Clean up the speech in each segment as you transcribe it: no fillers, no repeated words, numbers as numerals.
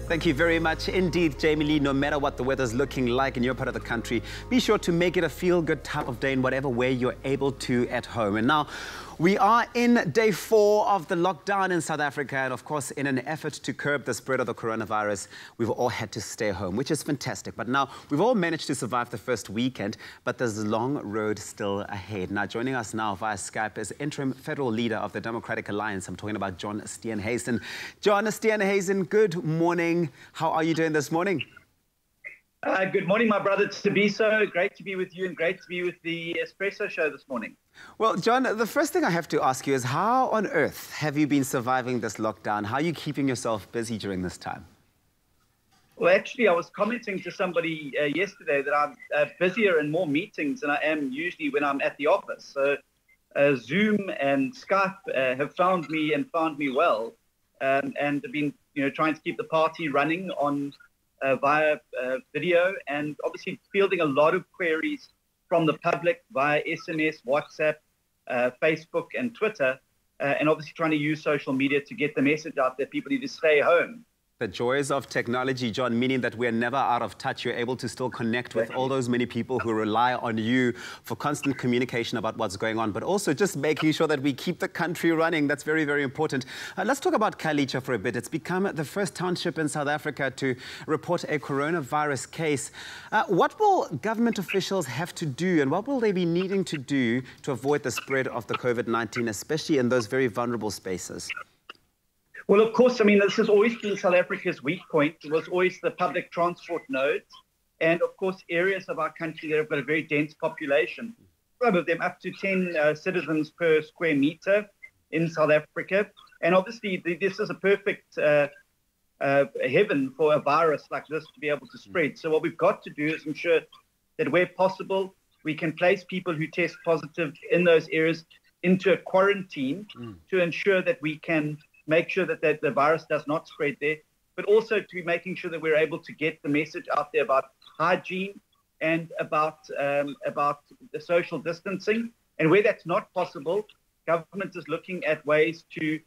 Thank you very much indeed, Jamie Lee. No matter what the weather's looking like in your part of the country, be sure to make it a feel-good type of day in whatever way you're able to at home. And now, we are in day 4 of the lockdown in South Africa, and of course, in an effort to curb the spread of the coronavirus, we've all had to stay home, which is fantastic. But now, we've all managed to survive the first weekend, but there's a long road still ahead. Now, joining us now via Skype is Interim Federal Leader of the Democratic Alliance. I'm talking about John Steenhuisen. John Steenhuisen, good morning. How are you doing this morning? Good morning, my brother Tabiso. Great to be with you and great to be with the Expresso show this morning. Well, John, the first thing I have to ask you is how on earth have you been surviving this lockdown? How are you keeping yourself busy during this time? Well, actually, I was commenting to somebody yesterday that I'm busier in more meetings than I am usually when I'm at the office. So Zoom and Skype have found me well and have been trying to keep the party running on via video, and obviously fielding a lot of queries from the public via SMS, WhatsApp, Facebook and Twitter, and obviously trying to use social media to get the message out that people need to stay home. The joys of technology, John, meaning that we're never out of touch. You're able to still connect with all those many people who rely on you for constant communication about what's going on, but also just making sure that we keep the country running. That's very, very important. Let's talk about Khayelitsha for a bit. It's become the first township in South Africa to report a coronavirus case. What will government officials have to do, and what will they be needing to do to avoid the spread of the COVID-19, especially in those very vulnerable spaces? Well, of course, I mean, this has always been South Africa's weak point. It was always the public transport nodes and, of course, areas of our country that have got a very dense population, some of them up to 10 citizens per square meter in South Africa. And obviously, this is a perfect heaven for a virus like this to be able to spread. So what we've got to do is ensure that where possible, we can place people who test positive in those areas into a quarantine to ensure that we can make sure that the virus does not spread there, but also to be making sure that we're able to get the message out there about hygiene and about the social distancing. And where that's not possible, government is looking at ways to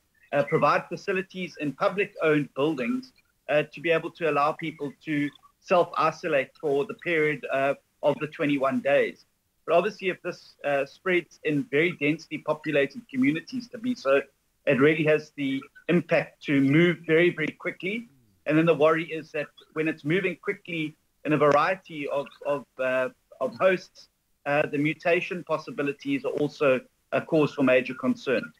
provide facilities in public-owned buildings to be able to allow people to self-isolate for the period of the 21 days. But obviously, if this spreads in very densely populated communities, it really has the impact to move very, very quickly. And then the worry is that when it's moving quickly in a variety of hosts, the mutation possibilities are also a cause for major concern.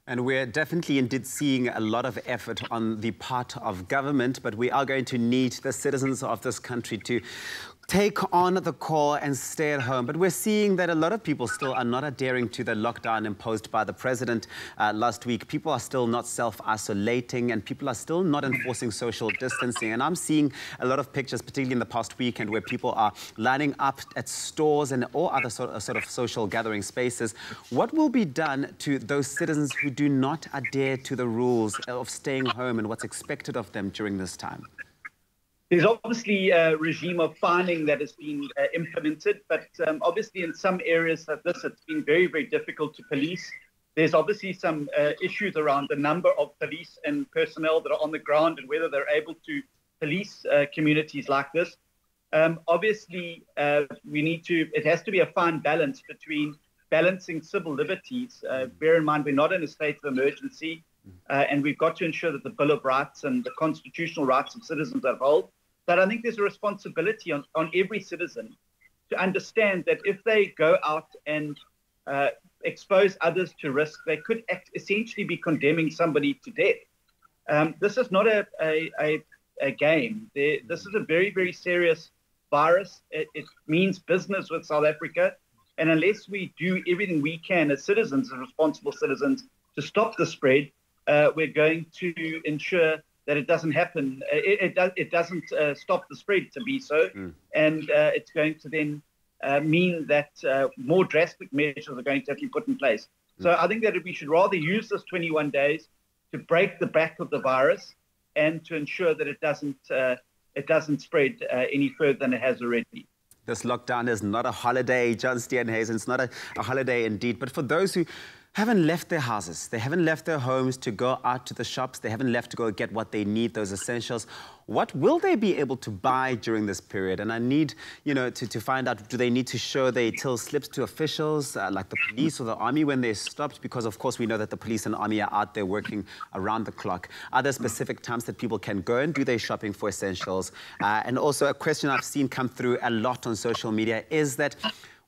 And we're definitely indeed seeing a lot of effort on the part of government, but we are going to need the citizens of this country to take on the call and stay at home. But we're seeing that a lot of people still are not adhering to the lockdown imposed by the president last week. People are still not self-isolating, and people are still not enforcing social distancing. And I'm seeing a lot of pictures, particularly in the past weekend, where people are lining up at stores and all other sort of social gathering spaces. What will be done to those citizens who do not adhere to the rules of staying home and what's expected of them during this time? There's obviously a regime of fining that has been implemented, but obviously in some areas like this, it's been very, very difficult to police. There's obviously some issues around the number of police and personnel that are on the ground and whether they're able to police communities like this. Obviously, it has to be a fine balance between balancing civil liberties. Bear in mind, we're not in a state of emergency, and we've got to ensure that the Bill of Rights and the constitutional rights of citizens are upheld. But I think there's a responsibility on every citizen to understand that if they go out and expose others to risk, they could essentially be condemning somebody to death. This is not a game. This is a very, very serious virus. It means business with South Africa. And unless we do everything we can as citizens, as responsible citizens, to stop the spread, we're going to ensure that it doesn't happen. It doesn't stop the spread to be so. And it's going to then mean that more drastic measures are going to have to be put in place. So I think that we should rather use this 21 days to break the back of the virus and to ensure that it doesn't spread any further than it has already. This lockdown is not a holiday, John Steenhuisen. It's not a holiday indeed. But for those who haven't left their houses. They haven't left their homes to go out to the shops. They haven't left to go get what they need, those essentials. What will they be able to buy during this period? And I need, to find out, do they need to show their till slips to officials like the police or the army when they're stopped? Because, of course, we know that the police and army are out there working around the clock. Are there specific times that people can go and do their shopping for essentials? And also a question I've seen come through a lot on social media is that,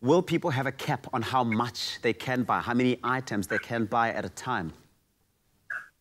will people have a cap on how much they can buy, how many items they can buy at a time?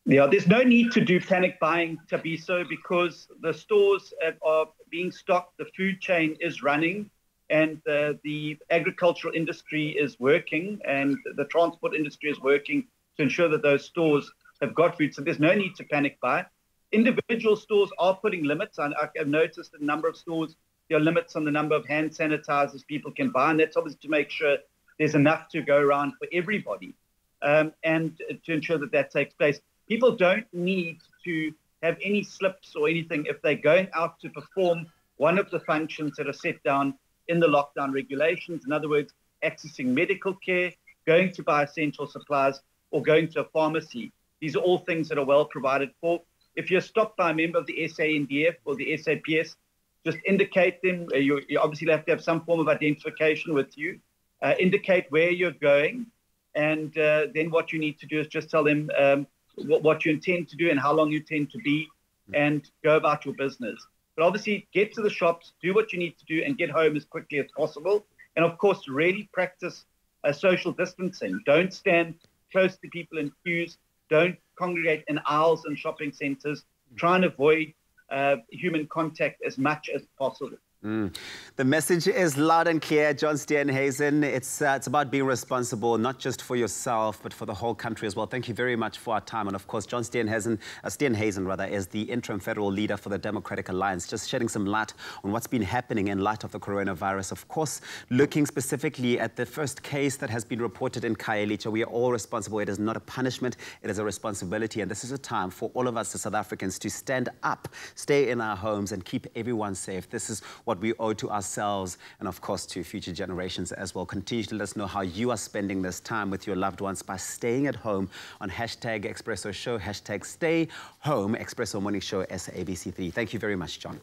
Yeah, there's no need to do panic buying, Tabiso, because the stores are being stocked, the food chain is running, and the agricultural industry is working, and the transport industry is working to ensure that those stores have got food. So there's no need to panic buy. Individual stores are putting limits. I've noticed a number of stores, there are limits on the number of hand sanitizers people can buy, and that's obviously to make sure there's enough to go around for everybody, and to ensure that that takes place. People don't need to have any slips or anything if they're going out to perform one of the functions that are set down in the lockdown regulations. In other words, accessing medical care, going to buy essential supplies, or going to a pharmacy. These are all things that are well provided for. If you're stopped by a member of the SANDF or the SAPS, just indicate them. You obviously have to have some form of identification with you. Indicate where you're going, and then what you need to do is just tell them what you intend to do and how long you intend to be, and go about your business. But obviously, get to the shops, do what you need to do, and get home as quickly as possible. And of course, really practice social distancing. Don't stand close to people in queues. Don't congregate in aisles and shopping centres. Try and avoid human contact as much as possible. The message is loud and clear, John Steenhuisen. It's about being responsible, not just for yourself, but for the whole country as well. Thank you very much for our time. And of course, John Steenhuisen is the Interim Federal Leader for the Democratic Alliance, just shedding some light on what's been happening in light of the coronavirus. Of course, looking specifically at the first case that has been reported in Khayelitsha. We are all responsible. It is not a punishment. It is a responsibility. And this is a time for all of us as South Africans to stand up, stay in our homes, and keep everyone safe. This is what we owe to ourselves and, of course, to future generations as well. Continue to let us know how you are spending this time with your loved ones by staying at home on #Expresso Show, #Stay Home, Expresso Morning Show, SABC3. Thank you very much, John.